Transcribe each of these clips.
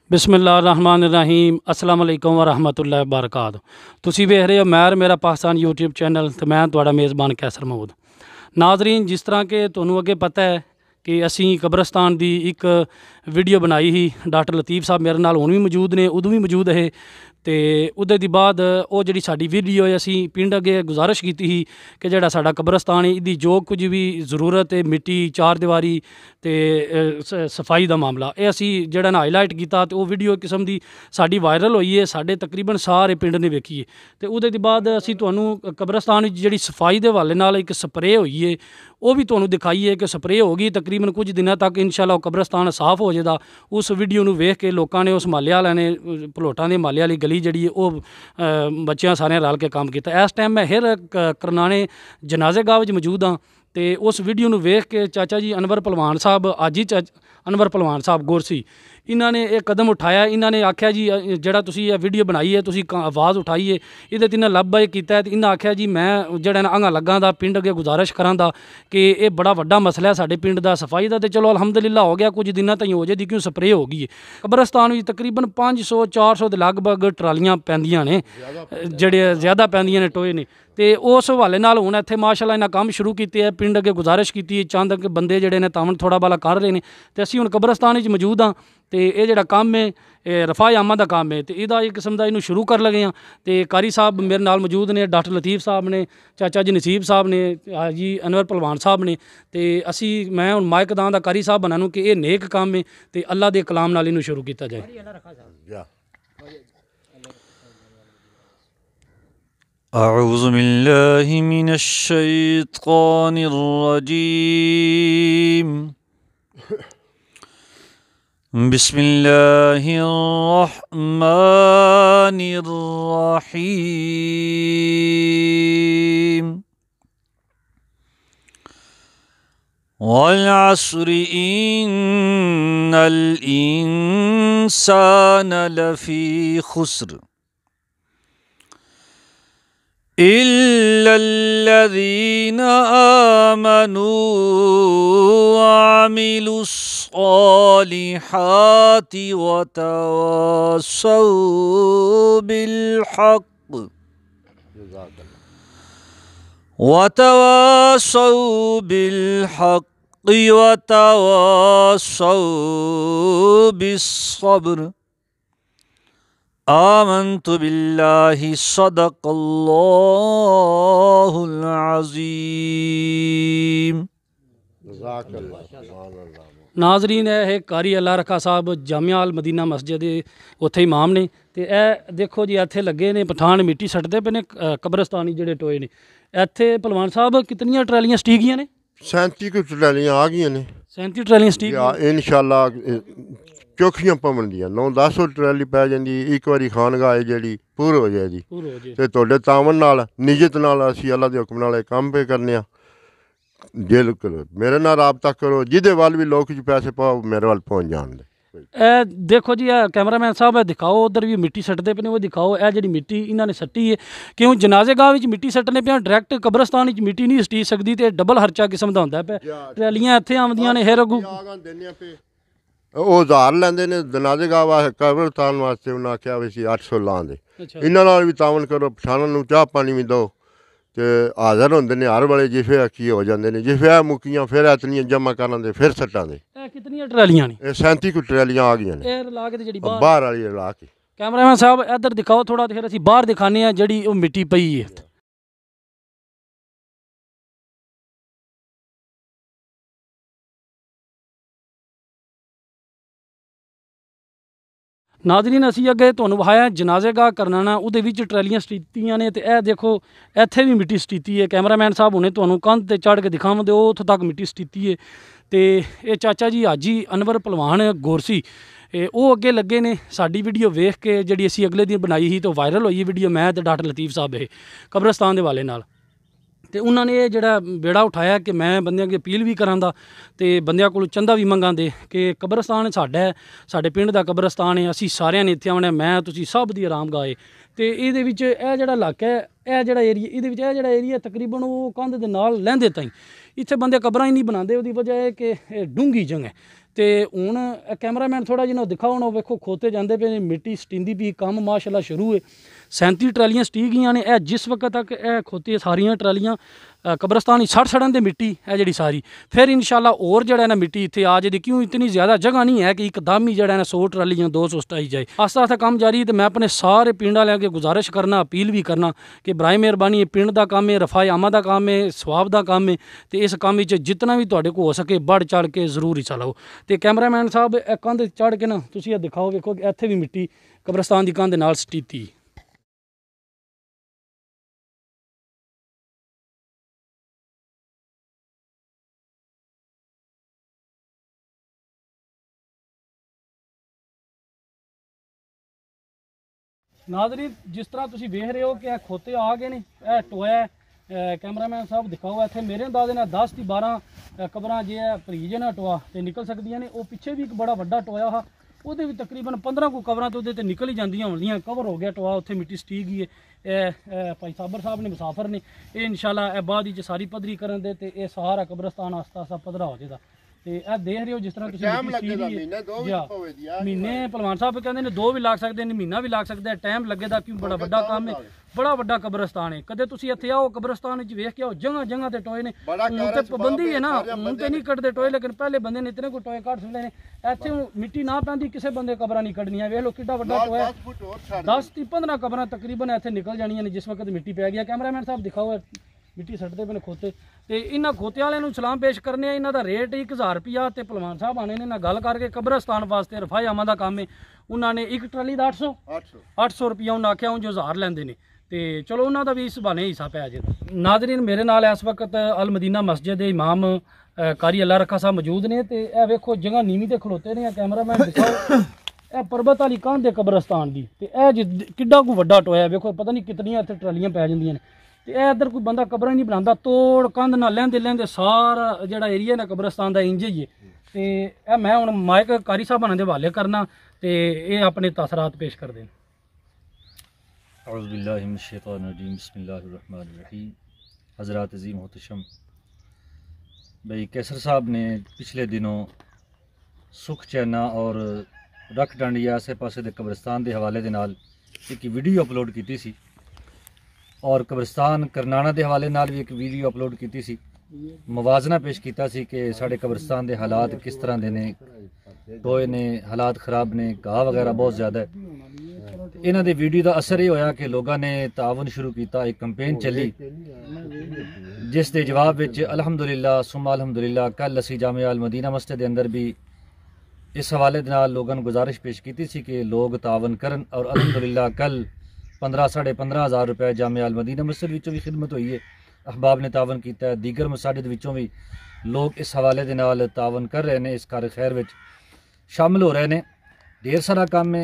बिस्मिल्लाहिर्रहमानिर्रहीम अस्सलाम वालेकुम वरहमतुल्लाहि वबरकातुहू। तुसी वेख रहे हो मैर मेरा पाकिस्तान यूट्यूब चैनल तो मैं तुहाड़ा मेज़बान कैसर महमूद। नाजरीन, जिस तरह के तुहानू अगे पता है कि असी कब्रस्तान की एक वीडियो बनाई ही, डॉक्टर लतीफ़ साहब मेरे नाल हुण भी मौजूद ने, उदों भी मौजूद है। तो उहदे दी बाद वो जिहड़ी साडी वीडियो है असी पिंड अगे गुजारिश की ही कि जिहड़ा साडा कब्रस्तान है इहदी जो कुछ भी जरूरत है, मिट्टी चार दीवारी तो सफाई का मामला, ये असी जिहड़ा हाईलाइट किया तो वो वीडियो किस्म की साडी वायरल हुई है, साडे तकरीबन सारे पिंड ने वेखी है। तो उहदे दी बाद असी तुहानू कब्रस्तान जिहड़ी सफाई के हवाले नाल एक स्प्रे हुई है वो भी तुहानू दिखाई है कि स्प्रे होगी तकरीबन कुछ दिनों तक इंशाअल्लाह कब्रस्तान साफ हो जाएगा। उस वीडियो नू वेख के लोगों ने, उस माले वाले ने, भलोटा के माले वाली गली जी है वो बच्चों सारे रल के काम किया। इस टाइम मैं हिर करनाने जनाजे गाह में मौजूद हाँ। तो उस वीडियो नू वेख के चाचा जी अनवर पहलवान साहब, अज ही अनवर पहलवान साहब गोरसी, इन्होंने एक कदम उठाया। इन्होंने आख्या जी जिहड़ा तुसी ये वीडियो बनाई है, तुसी आवाज़ उठाई है, ये इन्हें लब्बा किया। तो इन्हें आख्या जी मैं जिहड़ा अंगा लगा दा पिंड अगे गुजारिश करा दा कि ये बड़ा वड्डा मसला है साडे पिंड का सफाई का। तो चलो अलहमदुलिल्लाह हो गया, कुछ दिनों तक हो जाए क्यों स्प्रे हो गई है। कब्रस्तान में तकरीबन 500-400 के लगभग ट्रालियाँ पैंदियां ने, जिहड़े ज़्यादा पैंदियां ने, टोए ने। तो उस हवाले नाल हुण इत्थे माशाअल्लाह इन्हां काम शुरू किए है। पिंड अगे गुजारिश की है, चंद बंदे जिहड़े ने तावन थोड़ा बाला कर रहे हैं। तो असीं हुण कब्रस्तान मौजूद हाँ। तो ये जिहड़ा काम है रफा आमा का काम है, तो यदा एक किस्म का इनू शुरू कर लगे हाँ। तो कारी साहब मेरे नाल मौजूद ने, डॉक्टर लतीफ़ साहब ने, चाचा जी नसीब साहब ने, जी अनवर पहलवान साहब ने। तो असी मैं हुण माइक दां दा कारी साहब बना कि ये नेक काम है, तो अल्लाह के कलाम नाल इनू शुरू किया जाए। अऊज़ु बिल्लाहि मिनश शैतानिर रजीम। बिस्मिल्लाहिर रहमानिर रहीम। वल अस्रि इन्नल इंसान लफी खुस्र इल्लल्लज़ीना आमनू वअमिलुस्सॉलिहाति वतवासौ बिलहक़ वतवासौ बिस्सब्र। आमन्तु बिल्लाहि सदक़ल्लाहुल अज़ीम। नाजरीन है कारी अल्लाह रखा साहब जामिया अल मदीना मस्जिद उत्थे इमाम ने। तो यह देखो जी इत्थे लगे ने पठान मिट्टी सटते पे ने कब्रस्तानी जिहड़े टोए ने। इत्थे पहलवान साहब कितनियां ट्रालियां सटीक गईयां ने? 37 कुछ ट्रालियां आ गई ने। 37 ट्रालियां सटीक इंशाअल्लाह चौखियां पवनदियां 9-10 ट्राली पै जाती। एक बारी खानगाह है जी पूर हो जाएगी। तो तुहाडे तावन नाल नियत नाल असीं अल्लाह दे हुक्म नाल काम पे करने। जे करो मेरे नाल राबता करो, जिदे वाल भी लोग पैसे पाओ मेरे वाल पहुँच जान दे। देखो जी कैमरामैन साहब दिखाओ, उधर भी मिट्टी सटते पे ने, वो दिखाओ। यह जी मिट्टी इन्होंने सट्टी है, क्यों जनाजे गाह में मिट्टी सट्टने पे डायरैक्ट कब्रस्तान मिट्टी नहीं सटी सकती। तो डबल खर्चा किस्म का होंदा पे। ट्रैलियां इत्थे आउंदियां ने हेर अगू वो उधार लैंदे ने जनाजे गाह वास्ते, कब्रस्तान वास्ते उन्हें आख्या भी 800 लां दे। इन्हां नाल भी तावन करो, पठाणां नूं चाह पानी भी दो। तो हाज़र होंदे ने हर वाले जिफे की हो जाते हैं। जिफे मुक्कियां फिर इतनियां जमा करांदे फिर सट्टां दे। कितनियां ट्रालियां ने? 37 कुछ ट्रालियां आ गई ने बाहर वाली ला के। कैमरामैन साहब इधर दिखाओ थोड़ा, फिर असीं बाहर दिखाने जी मिट्टी पई है। नाजरीन असी अगे तुहानू विखाया जनाजे गाह करना, उहदे विच ट्रैलियां सटीतियां ने। तो यह देखो इत्थे भी मिट्टी सटीती है। कैमरामैन साहब हुणे तुहानू कंध ते चढ़ के दिखावंदे उत्थों तक मिट्टी सटीती है। तो ये चाचा जी हाजी अनवर पहलवान गोरसी वो अगे लगे ने साडी वीडियो वेख के, जिहड़ी असी अगले दिन बनाई ही तो वायरल हुई वीडियो, मैं तो डॉक्टर लतीफ़ साहब है कब्रस्तान के वाले नाल। तो उन्होंने ये जिहड़ा बेड़ा उठाया कि मैं बंदे अगे अपील भी करांदा ते बंदियां कोलों चंदा भी मंगांदे कि कब्रस्तान साडा है, साडे पिंड दा कब्रस्तान है, असीं सारिਆਂ ने इत्थे आउणा, मैं तुसीं सब दी आरामगाह है। तो ये जिहड़ा इलाका है, यह जिहड़ा एरिया, ये जिहड़ा एरिया तकरीबन वो कंध दे नाल लैंदे ताईं इत्थे बंदे कब्रां ही नहीं बनाते। उसकी वजह है कि डूंगी जगह है। ਤੇ ਹੁਣ ਕੈਮਰਾਮੈਨ ਥੋੜਾ ਜਿਹਾ ਦਿਖਾਓ ਹੁਣ, ਵੇਖੋ ਖੋਤੇ ਜਾਂਦੇ ਪਏ ਨੇ, ਮਿੱਟੀ ਸਟਿੰਦੀ ਪਈ, ਕੰਮ ਮਾਸ਼ਾਅੱਲਾ ਸ਼ੁਰੂ ਹੈ। 37 ਟਰਾਲੀਆਂ ਸਟੀ ਗਈਆਂ ਨੇ। ਇਹ ਜਿਸ ਵਕਤ ਤੱਕ ਇਹ ਖੋਤੇ ਸਾਰੀਆਂ ਟਰਾਲੀਆਂ ਕਬਰਸਤਾਨ ਹੀ ਸੜਨ ਦੇ ਮਿੱਟੀ ਹੈ ਜਿਹੜੀ ਸਾਰੀ, ਫਿਰ ਇਨਸ਼ਾਅੱਲਾ ਹੋਰ ਜਿਹੜਾ ਨਾ ਮਿੱਟੀ ਇੱਥੇ ਆ ਜਾਏਗੀ। ਕਿਉਂ ਇਤਨੀ ਜ਼ਿਆਦਾ ਜਗ੍ਹਾ ਨਹੀਂ ਹੈ ਕਿ ਇੱਕਦਮ ਹੀ ਜਿਹੜਾ ਨਾ 100 ਟਰਾਲੀਆਂ 200 ਸਟਾਈ ਜਾਏ। ਆਸਤਾ ਆਸਤਾ ਕੰਮ ਜਾਰੀ। ਤੇ ਮੈਂ ਆਪਣੇ ਸਾਰੇ ਪਿੰਡਾਂ ਲੈ ਕੇ ਗੁਜ਼ਾਰਿਸ਼ ਕਰਨਾ, ਅਪੀਲ ਵੀ ਕਰਨਾ ਕਿ ਬਰਾਏ ਮਿਹਰਬਾਨੀ, ਇਹ ਪਿੰਡ ਦਾ ਕੰਮ ਹੈ, ਰਫਾਏ ਆਮਾ ਦਾ ਕੰਮ ਹੈ, ਸਵਾਬ ਦਾ ਕੰਮ ਹੈ, ਤੇ ਇਸ ਕੰਮ ਵਿੱਚ ਜਿਤਨਾ ਵੀ ਤੁਹਾਡੇ ਕੋਲ ਹੋ ਸਕੇ बढ़ चढ़ के जरूर हिस्सा लो। तो कैमरामैन साहब कंध चढ़ के ना तुसीं दिखाओ, वेखो इत्थे भी मिट्टी कब्रस्तान की कंध नाल सटीती। नाज़रीन जिस तरह तुसीं वेख रहे हो कि खोते आ गए ने, यह टोया कैमरामैन साहब दिखाओ इत्थे मेरे अंदाजे नाल 10 की 12 कबरां जे भरीज ना टोआ ते निकल सकदियां ने। वो पिछे भी एक बड़ा वड्डा टोया हा, ਉਹਦੇ भी तकरीबन 15 को कबरां तो ਉਹਦੇ निकल ही जांदियां होंदियां। कवर हो गया टोआ, उत्थे मिट्टी सटी गई है। भाई साबर साहब ने मुसाफर ने, ये इंशाल्लाह बाद ही सारी पधरी करन दे ते ये सारा कब्रस्तान आस्ता आस्ता पधरा हो जाएगा। ਤੇ ਇਹ ਦੇਖ ਰਹੇ ਹੋ ਜਿਸ ਤਰ੍ਹਾਂ ਤੁਸੀਂ ਮਹੀਨੇ ਪਹਿਲਵਾਨ ਸਾਹਿਬ ਕਹਿੰਦੇ ਨੇ 2 ਵੀ ਲੱਗ ਸਕਦੇ ਨੇ, ਮਹੀਨਾ ਵੀ ਲੱਗ ਸਕਦਾ, ਟਾਈਮ ਲੱਗੇਦਾ। ਕਿਉਂ ਬੜਾ ਵੱਡਾ ਕੰਮ ਹੈ, ਬੜਾ ਵੱਡਾ ਕਬਰਸਤਾਨ ਹੈ। ਕਦੇ ਤੁਸੀਂ ਇੱਥੇ ਆਓ ਕਬਰਸਤਾਨ ਵਿੱਚ ਵੇਖ ਕੇ ਆਓ, ਜਗ੍ਹਾ ਜਗ੍ਹਾ ਤੇ ਟੋਏ ਨੇ। ਹੁਣ ਤੇ ਪਾਬੰਦੀ ਹੈ ਨਾ, ਹੁਣ ਤੇ ਨਹੀਂ ਕੱਢਦੇ ਟੋਏ, ਲੇਕਿਨ ਪਹਿਲੇ ਬੰਦੇ ਨੇ ਇਤਨੇ ਕੋ ਟੋਏ ਕੱਢ ਸਕਦੇ ਨੇ। ਇੱਥੇ ਮਿੱਟੀ ਨਾ ਪੈਂਦੀ ਕਿਸੇ ਬੰਦੇ ਕਬਰਾਂ ਨਹੀਂ ਕੱਢਣੀਆਂ। ਵੇਖ ਲਓ ਕਿੱਡਾ ਵੱਡਾ ਟੋਇਆ, 10 ਦੀ 15 ਕਬਰਾਂ ਤਕਰੀਬਨ ਇੱਥੇ ਨਿਕਲ ਜਾਣੀਆਂ ਨੇ ਜਿਸ ਵਕਤ ਮਿੱਟੀ ਪੈ ਗਈ। ਕੈਮਰਾਮੈਨ ਸਾਹਿਬ ਦਿਖਾਓ मिट्टी सटते पे खोते। तो इन्होंने खोते वाले सलाम पेश करने, इन्हों का रेट 1000 रुपया। तो भलवान साहब आने ने गल करके कब्रस्तान वास्ते रफाए आमा का काम है, उन्होंने एक ट्राली का 800 रुपया उन्हें आख्या, उन्हें 1000 लेंदे ने। तो चलो उन्होंने भी इस बहाने हिस्सा पै जाए। नाज़रीन मेरे नाल इस वक्त अल मदीना मस्जिद के इमाम कारी अल्लाह रखा साहब मौजूद ने। तो यह वेखो जगह नीवी ते खलोते ने। कैमरामैन दिखाओ यह परबत वाली कंध है कब्रस्तान की। तो यह किड्डा को वड्डा टोया, वेखो पता नहीं कितनियां इत्थे ट्रालियां पै जांदियां ने। तो यह इधर कोई बंदा कबर नहीं बनाता, तोड़ कंध ना लेंदे लेंदे सारा जिहड़ा एरिया ना कब्रस्तान का इंज ही है। तो मैं हुण माइक कारी साहब होणां दे हवाले करना, तो ये अपने तासरात पेश कर दें। औज़ु बिल्लाहि मिनश शैतानिर रजीम, बिस्मिल्लाहिर रहमानिर रहीम। हज़रात अज़ीम मोहतशम भाई कैसर साहब ने पिछले दिनों सुख चैना और रख डांडिया आसे पासे दे कब्रस्तान के हवाले दे नाल एक वीडियो अपलोड की सी, और कब्रस्तान करनाना के हवाले नाल भी एक वीडियो अपलोड की सी। मुवाजना पेश किया सी कि साढ़े कब्रस्तान के हालात किस तरह के ने, टोए ने, हालात खराब ने, घाह वगैरह बहुत ज़्यादा है। इन्हों के वीडियो का असर ये होया कि लोगों ने तावन शुरू किया, एक कंपेन चली जिस के जवाब में अलहमदुलिल्लाह सुम्मा अलहमदुलिल्लाह कल असी जामिया अल मदीना मस्जिद के अंदर भी इस हवाले के नाल लोगों ने गुजारिश पेश की सी कि लोग तावन करन। और अलहमदुलिल्लाह कल 15 साढ़े 15 हज़ार रुपये जामिया अल मदीना मस्जिद विचों भी खिदमत हुई है, अहबाब ने तावन किया। दीगर मसाजिद विचों भी लोग इस हवाले के नाल तावन कर रहे हैं, इस कार खैर में शामिल हो रहे हैं। ढेर सारा काम है।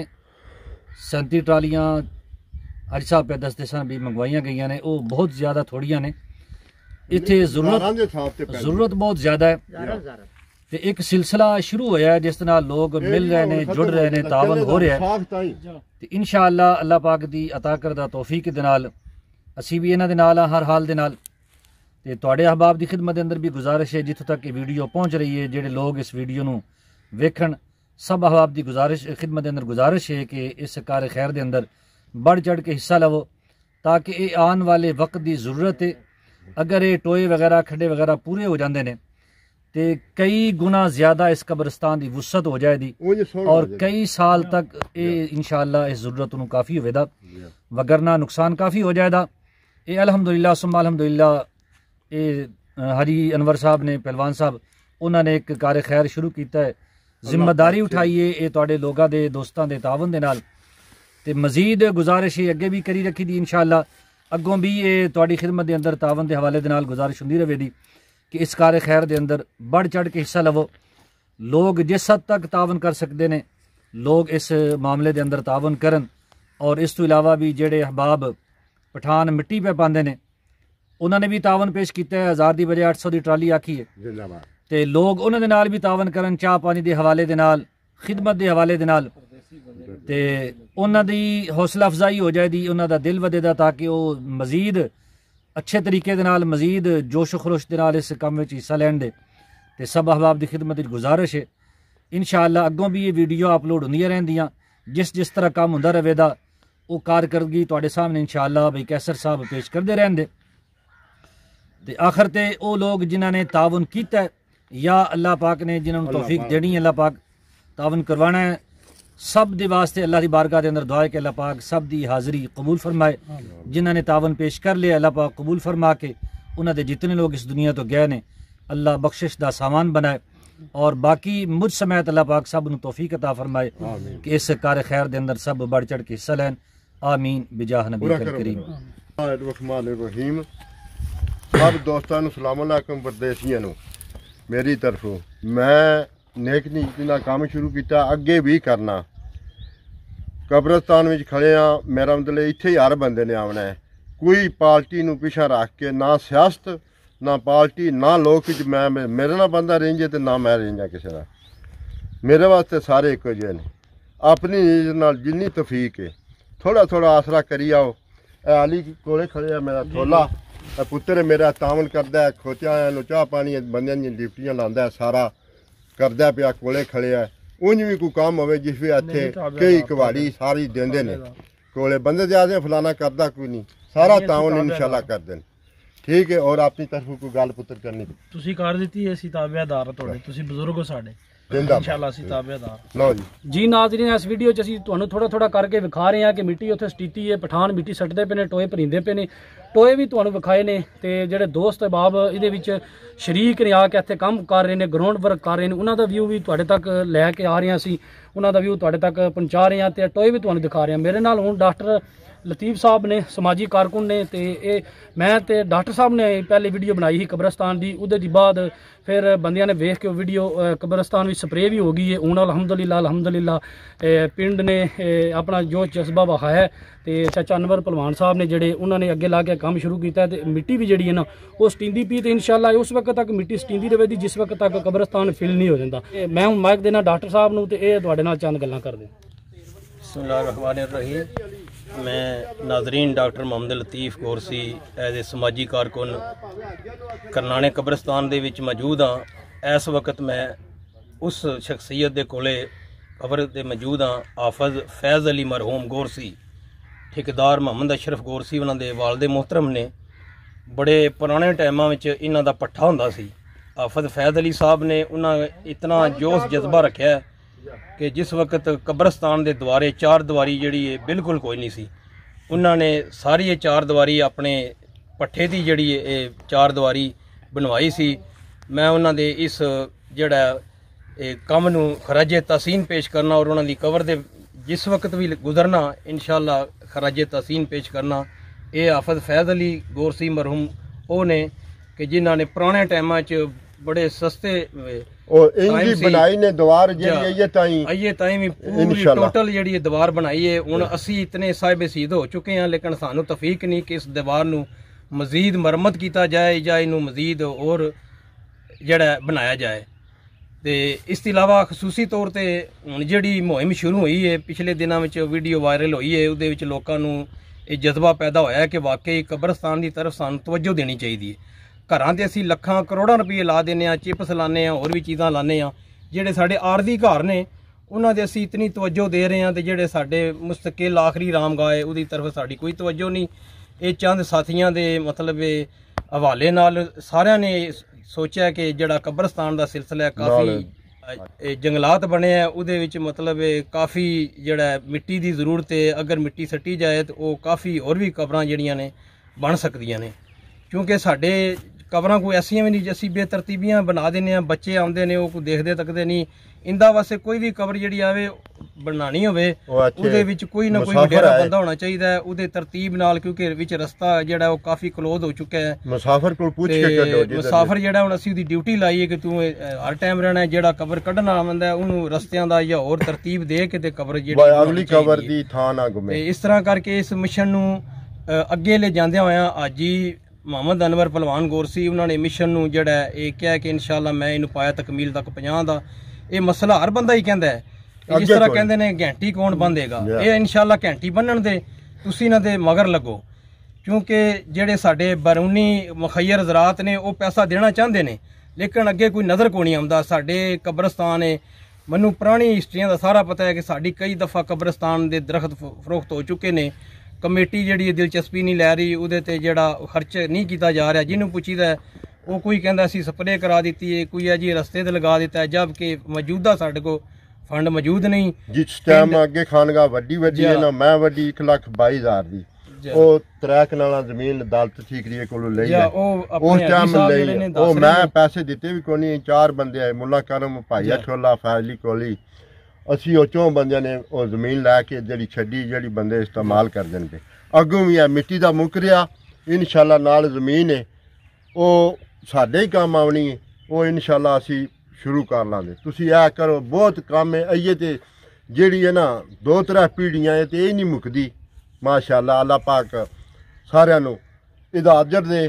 37 ट्रालियाँ अज साहब पे दसते सन भी मंगवाइया गई ने, वो बहुत ज़्यादा थोड़िया ने। इत्थे जरूरत बहुत ज़्यादा है। तो एक सिलसिला शुरू होया है जिस नाल लोग मिल रहे हैं, जुड़ रहे हैं, तावन हो रहा है। तो इंशाअल्लाह अल्लाह पाक दी अता करदा तौफीक दे नाल असी भी इन्हां दे नाल हर हाल दे नाल। ते तुहाडे अहबाब दी खिदमत दे अंदर भी गुजारिश है, जित्थों तक ये वीडियो पहुँच रही है, जेडे लोग इस वीडियो नूं वेखण, सब अहबाब दी गुजारिश खिदमत दे अंदर गुजारिश है कि इस कार खैर दे अंदर बढ़ चढ़ के हिस्सा लवो, ताकि ये आने वाले वक्त की जरूरत है। अगर ये टोए वगैरह खड्डे वगैरह पूरे हो जाते हैं तो कई गुना ज़्यादा इस कब्रस्तान की वुसत हो जाएगी, और कई साल तक ये इंशाअल्लाह इस जरूरत नूं काफ़ी होवेगा, वगरना नुकसान काफ़ी हो जाएगा। ये अल्हम्दुलिल्लाह सुम्मा अल्हम्दुलिल्लाह ये हाजी अनवर साहब ने, पहलवान साहब, उन्होंने एक कार खैर शुरू किया है, जिम्मेदारी उठाई है ये तुहाडे लोगां दे दोस्तां दे तावन दे नाल। ते मजीद गुजारिश है अगे भी करी रखी दी, इंशाअल्लाह अगों भी ये तुहाडी खिदमत दे अंदर तावन दे हवाले दे नाल गुजारिश हुंदी रहेगी कि इस कार खैर दे अंदर बढ़ चढ़ के हिस्सा लवो। लोग जिस हद तक तावन कर सकते हैं लोग इस मामले दे अंदर तावन करन। और इस तो इलावा भी जेडे अहबाब पठान मिट्टी पे पाते हैं उन्होंने भी तावन पेश किया है, 1000 की बजाय 800 की ट्राली आखी है। तो लोग उन्होंने नाल भी तावन करन, चाह पानी के हवाले दे नाल, खिदमत के हवाले दे नाल, ते उन्हां दी हौसला अफजाई हो जाएगी, उन्हां दा दिल वधेगा, ताकि वो मजीद अच्छे तरीके दे नाल, मजीद जोश खरोश दे नाल इस काम में हिस्सा लैण दे। ते सब अहबाब की खिदमत की गुजारिश है इंशाअल्लाह अगों भी ये वीडियो अपलोड होंदियां रहंदियां। जिस तरह काम होंदा रहेगा वो कारकरदगी तुहाडे सामने इंशाअल्लाह भाई कैसर साहब पेश करते रहेंगे। तो आखिर ते वो लोग जिन्हों ने तावन किया है या अल्लाह पाक ने जिन्होंने तौफीक देनी है, अल्लाह पाक तावन करवाना है, सब दे वास्ते अल्लाह की बारगाह के अंदर दुआ है कि अल्लाह पाक सब दी हाज़री कबूल फरमाए। जिन्होंने तावन पेश कर लिया अल्लाह पाक कबूल फरमा के उन्होंने जितने लोग इस दुनिया तो गए ने अल्लाह बख्शिश दा सामान बनाए और बाकी मुझ समेत अल्लाह पाक सब नूं तौफीक अता फरमाए कि इस कार खैर दे अंदर सब बढ़ चढ़ के हिस्सा लैन। आमीन बिजाह नबी करीम। रहीम सब दोस्तों नूं सलाम अलैकुम परदेसियां नूं मेरी तरफों मैं नेक नीति का काम शुरू किया अगे भी करना। कब्रस्तान में खड़े हाँ, मेरा मतलब इत्थे ही हर बंदे ने आना है, कोई पार्टी नूं पिछा रख के ना सियासत ना पार्टी ना लोग मैं मेरे ना बंदा रेंजे तो ना मैं रेंजा किसी का। मेरे वास्ते सारे एक जे ने, अपनी नीयत नाल जिन्नी तौफीक है थोड़ा थोड़ा आसरा करी आओ। अली कोले खड़े है मेरा थोला पुत्र मेरा तावन करदा है, खोतिया चाह पानी बंदियां दी डिप्टियां लांदा है, सारा करदा पिया कोले खड़े है। उंज भी कोई काम होवे जिस भी इत्थे कई कवाड़ी सारी देंदे ने कोले बंदे दे आदे फलाना करदा कोई नहीं, सारा तावन इंशाल्लाह कर देन ठीक है। और अपनी तरफों कोई गल पुत्र करनी ਤੁਸੀਂ ਕਰ ਦਿੱਤੀ ਅਸੀਂ ਤਾਬੇਦਾਰ ਤੁਹਾਡੇ, ਤੁਸੀਂ ਬਜ਼ੁਰਗ ਹੋ ਸਾਡੇ इंशाल्लाह ਅਸੀਂ ਤਾਬੇਦਾਰ। ਲਓ ਜੀ ਨਾਜ਼ਰੀਨ ਇਸ ਵੀਡੀਓ 'ਚ ਅਸੀਂ ਤੁਹਾਨੂੰ ਥੋੜਾ ਕਰਕੇ ਵਿਖਾ ਰਹੇ ਹਾਂ ਕਿ ਮਿੱਟੀ ਉੱਥੇ ਸਟੀਤੀ ਹੈ, ਪਠਾਨ ਮਿੱਟੀ ਸੱਟਦੇ ਪਏ ਨੇ, ਟੋਏ ਭਰਿੰਦੇ ਪਏ ਨੇ, ਟੋਏ ਵੀ ਤੁਹਾਨੂੰ ਵਿਖਾਏ ਨੇ ਤੇ ਜਿਹੜੇ ਦੋਸਤ ਅਹਿਬਾਬ ਇਹਦੇ ਵਿੱਚ ਸ਼ਰੀਕ ਨੇ ਆ ਕੇ ਇੱਥੇ ਕੰਮ ਕਰ ਰਹੇ ਨੇ, ਗਰਾਊਂਡ ਵਰਕ ਕਰ ਰਹੇ ਨੇ, ਉਹਨਾਂ ਦਾ ਵਿਊ ਵੀ ਤੁਹਾਡੇ ਤੱਕ ਲੈ ਕੇ ਆ ਰਹੇ ਹਾਂ ਅਸੀਂ, ਉਹਨਾਂ ਦਾ ਵਿਊ ਤੁਹਾਡੇ ਤੱਕ ਪਹੁੰਚਾ ਰਹੇ ਹਾਂ ਤੇ ਟੋਏ ਵੀ ਤੁਹਾਨੂੰ ਦਿਖਾ ਰਹੇ ਹਾਂ। ਮੇਰੇ ਨਾਲ ਹੁਣ ਡਾਕਟਰ लतीफ़ साहब ने समाजी कारकुन ने ते मैं ते डॉक्टर साहब ने पहले वीडियो बनाई ही कब्रस्तान की, उहदे दी बाद फिर बंदियां ने वेख के वीडियो कब्रस्तान में स्प्रे भी हो गई है। हूँ अलहमदुलिल्लाह पिंड ने अपना जो जज्बा वहाया तो चाचा अनवर पहलवान साहब ने जेडे उन्होंने अगे ला के काम शुरू किया तो मिट्टी भी जी है ना वो स्टींदी पी तो इंशाल्लाह उस वक्त तक मिट्टी स्टींदी रहेगी जिस वक्त तक कब्रस्तान फिल नहीं हो जाता। मैं हूँ माइक देना डॉक्टर साहब नूं ते ये तुहाडे नाल चंद गल्लां कर दें। बिस्मिल्लाहिर्रहमानिर्रहीम। मैं नाजरीन डॉक्टर मोहम्मद लतीफ़ गोरसी एज ए समाजी कारकुन करनाने कब्रस्तान दे विच मौजूद हाँ। इस वक्त मैं उस शख्सियत दे कोले कब्र दे मौजूद हाँ, हाफज फैज़ अली मरहूम गोरसी ठेकेदार मोहम्मद अशरफ गोरसी उन्हां दे वालिद मोहतरम ने। बड़े पुराने टाइमां विच इन्हां दा पट्ठा हुंदा सी। हाफज फैज़ अली साहब ने उन्हां इतना जोश जज्बा रखिया कि जिस वक्त कब्रस्तान के द्वारे चार दीवारी जी बिल्कुल कोई नहीं सी, उन्होंने सारी ये चार दीवारी अपने पट्ठे की जी चार दीवारी बनवाई सी। मैं उन्होंने इस जड़ा काम नूं खराजे तहसीन पेश करना और उन्होंने कवर दे जिस वक्त भी गुजरना इंशाअल्लाह खराजे तहसीन पेश करना। ये हाफज फैज़ अली गोरसी मरहूम वो ने कि जिन्होंने पुराने टाइमां च बड़े सस्ते बनाई ने दीवार पूरी टोटल जी दीवार बनाई है। हुण असी इतने साहिब सीद हो चुके हैं लेकिन सानू तफीक नहीं कि इस दीवार नू मजीद मरम्मत किया जाए या इनू मजीद और जड़ा बनाया जाए। तो इस अलावा खसूसी तौर पर हुण जिहड़ी मुहिम शुरू हुई है पिछले दिनों में वीडियो वायरल हुई है उहदे विच लोकां नू ये जज्बा पैदा होया कि वाकई कब्रस्तान की तरफ सानू तवज्जो देनी चाहिए। घरां ते असीं लखां करोड़ां रुपये ला देने, चिप्स लाने, होर भी चीज़ां लाने, जेडे साडे आरदी घर ने उन्हां दे असीं इतनी तवज्जो दे रहे हैं तो जेडे साडे मुस्तकिल आखिरी रामगाह है उहदी तरफ साडी कोई तवज्जो नहीं। ये चंद साथियां दे मतलब हवाले नाल सारियां ने सोचा कि जड़ा कब्रस्तान दा सिलसिला काफ़ी जंगलात बने हैं उहदे विच मतलब काफ़ी जड़ा मिट्टी की जरूरत है, अगर मिट्टी सट्टी जाए तो वो काफ़ी होर भी कबरां जड़ियां ने बन सकदियां ने। क्योंकि साडे कबरां कोई ऐसियां भी नहीं असीं बेतरतीबियां बना देने, बच्चे आउंदे ने वो कोई देखदे तकदे नहीं। इंदा वास्ते कोई भी कबर जिहड़ी आवे बनानी होवे उहदे विच कोई ना कोई वडेरा बंदा होना चाहिए उहदे तरतीब नाल, क्योंकि विच रस्ता जिहड़ा वो काफ़ी क्लोज हो चुका है। मुसाफिर कोल पूछ के कड्डो मुसाफिर जिहड़ा हुण असीं उहदी ड्यूटी लाई है कि तूं हर टाइम रहना है, जिहड़ा कबर कड्ढण वाला बंदा है उहनूं रस्तियां दा या होर तरतीब दे के ते कबर जिहड़ी अगली कबर दी थां ना गुमे। इस तरह करके इस मिशन नूं अगे ले जांदे होया अज ही मोहम्मद अनवर पहलवान गोरसी उन्होंने मिशन नूं जिहड़ा ये कहा कि इंशाअल्लाह मैं इनू पाया तकमील तक 50 दा। ये मसला हर बंदा ही कहता है जिस तरह कहते हैं घंटी कौन बंदेगा, ये इंशाअल्लाह घंटी बन्नण दे तुसीं इन्हां दे मगर लगो, क्योंकि जेडे साडे बैरूनी मुखैर हज़रात ने वो पैसा देना चाहते हैं लेकिन अगे कोई नज़र को नहीं आउंदा। साडे कब्रस्तान है ਮੈਨੂੰ ਪੁਰਾਣੀ ਹਿਸਟਰੀਆਂ ਦਾ ਸਾਰਾ ਪਤਾ ਹੈ ਕਿ ਸਾਡੀ ਕਈ ਦਫਾ ਕਬਰਸਤਾਨ ਦੇ ਦਰਖਤ ਫਰੋਖਤ ਹੋ ਚੁੱਕੇ ਨੇ। ਕਮੇਟੀ ਜਿਹੜੀ ਦਿਲਚਸਪੀ ਨਹੀਂ ਲੈ ਰਹੀ, ਉਹਦੇ ਤੇ ਜਿਹੜਾ ਖਰਚ ਨਹੀਂ ਕੀਤਾ ਜਾ ਰਿਹਾ। ਜਿਹਨੂੰ ਪੁੱਛੀਦਾ ਉਹ ਕੋਈ ਕਹਿੰਦਾ ਅਸੀਂ ਸਪਰੇਅ ਕਰਾ ਦਿੱਤੀ ਹੈ, ਕੋਈ ਹੈ ਜੀ ਰਸਤੇ ਤੇ ਲਗਾ ਦਿੱਤਾ ਹੈ, ਜਦ ਕਿ ਮੌਜੂਦਾ ਸਾਡੇ ਕੋਲ ਫੰਡ ਮੌਜੂਦ ਨਹੀਂ। ਜਿਸ ਟਾਈਮ ਅੱਗੇ ਖਾਨਗਾ ਵੱਡੀ ਹੈ ਨਾ, ਮੈਂ ਵੱਡੀ 1,22,000 ਦੀ ਉਹ 3 ਕਨਾਲਾਂ ਜ਼ਮੀਨ ਅਦਾਲਤ ਠੀਕਰੀਏ ਕੋਲੋਂ ਲਈ ਹੈ। ਉਸ ਟਾਈਮ ਲਈ ਉਹ ਮੈਂ ਪੈਸੇ ਦਿੱਤੇ ਵੀ ਕੋਈ ਨਹੀਂ। 4 ਬੰਦੇ ਆਏ, ਮੁੱਲਾ ਕਰਮ, ਭਾਈ ਠੋਲਾ, ਫੈਜ਼ਲੀ ਕੋਲੀ, ਅਸੀਂ ਉਹ 4 ਬੰਦਿਆਂ ਨੇ ਉਹ ਜ਼ਮੀਨ ਲੈ ਕੇ ਜਿਹੜੀ ਛੱਡੀ, ਜਿਹੜੀ ਬੰਦੇ ਇਸਤੇਮਾਲ ਕਰ ਦੇਣਗੇ। ਅੱਗੋਂ ਵੀ ਹੈ ਮਿੱਟੀ ਦਾ ਮੁੱਕ ਰਿਹਾ, ਇਨਸ਼ਾਅੱਲਾ ਨਾਲ ਜ਼ਮੀਨ ਹੈ ਉਹ ਸਾਡੇ ਹੀ ਕੰਮ ਆਉਣੀ ਹੈ, ਉਹ ਇਨਸ਼ਾਅੱਲਾ ਅਸੀਂ ਸ਼ੁਰੂ ਕਰ ਲਾਂਗੇ। ਤੁਸੀਂ ਇਹ ਕਰੋ, ਬਹੁਤ ਕੰਮ ਹੈ ਅਈਏ ਤੇ ਜਿਹੜੀ ਹੈ ਨਾ 2-3 ਪੀੜ੍ਹੀਆਂ ਹੈ ਤੇ ਇਹ ਨਹੀਂ ਮੁੱਕਦੀ। ਮਾਸ਼ਾਅੱਲਾ ਅੱਲਾਹ ਪਾਕ ਸਾਰਿਆਂ ਨੂੰ ਇਹਦਾ ਅਜਰ ਦੇ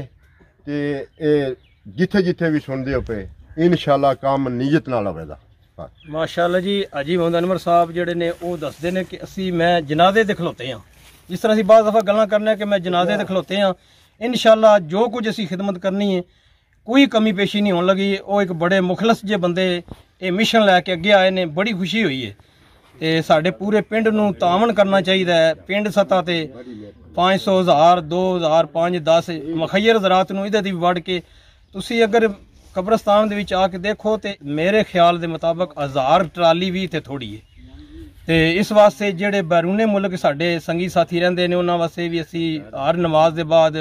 ਤੇ ਇਹ ਜਿੱਥੇ ਜਿੱਥੇ ਵੀ ਸੁਣਦੇ ਹੋ ਪਏ ਇਨਸ਼ਾਅੱਲਾ ਕੰਮ ਨੀਅਤ ਨਾਲ ਹੋਵੇਗਾ। ਮਾਸ਼ਾਅੱਲਾ ਜੀ। ਹਾਜੀ ਮੁਹੰਮਦ ਅਨਵਰ ਸਾਹਿਬ ਜਿਹੜੇ ਨੇ ਉਹ ਦੱਸਦੇ ਨੇ ਕਿ ਮੈਂ ਜਨਾਜ਼ੇ ਦੇ ਖਲੋਤੇ ਹਾਂ। ਜਿਸ ਤਰ੍ਹਾਂ ਅਸੀਂ ਬਾਅਦ ਦਫਾ ਗੱਲਾਂ ਕਰਨੇ ਕਿ ਮੈਂ ਜਨਾਜ਼ੇ ਦੇ ਖਲੋਤੇ ਹਾਂ, ਇਨਸ਼ਾਅੱਲਾ ਜੋ ਕੁਝ ਅਸੀਂ ਖਿਦਮਤ ਕਰਨੀ ਹੈ ਕੋਈ ਕਮੀ ਪੇਸ਼ੀ ਨਹੀਂ ਹੋਣ ਲੱਗੀ। ਉਹ ਇੱਕ ਬੜੇ ਮੁਖਲਸ ਜੇ ਬੰਦੇ ਇਹ ਮਿਸ਼ਨ ਲੈ ਕੇ ਅੱਗੇ ਆਏ ਨੇ, ਬੜੀ ਖੁਸ਼ੀ ਹੋਈ ਹੈ। ਤੇ ਸਾਡੇ ਪੂਰੇ ਪਿੰਡ ਨੂੰ ਤਾਵਨ ਕਰਨਾ ਚਾਹੀਦਾ ਹੈ। ਪਿੰਡ ਸਤ੍ਹਾ ਤੇ 500, 1000, 2000, 5, 10 ਮਖੱਯਰ ਜ਼ਰਾਤ ਨੂੰ ਇਹਦੇ ਦੀ ਵੜ ਕੇ ਤੁਸੀਂ ਅਗਰ ਕਬਰਸਤਾਨ ਦੇ ਵਿੱਚ ਆ ਕੇ ਦੇਖੋ ਤੇ ਮੇਰੇ ਖਿਆਲ ਦੇ ਮੁਤਾਬਕ 1000 ਟਰਾਲੀ ਵੀ ਇੱਥੇ ਥੋੜੀ ਹੈ। ਤੇ ਇਸ ਵਾਸਤੇ ਜਿਹੜੇ ਬੈਰੂਨੇ ਮੁਲਕ ਸਾਡੇ ਸੰਗੀ ਸਾਥੀ ਰਹਿੰਦੇ ਨੇ ਉਹਨਾਂ ਵਾਸਤੇ ਵੀ ਅਸੀਂ ਹਰ ਨਮਾਜ਼ ਦੇ ਬਾਅਦ,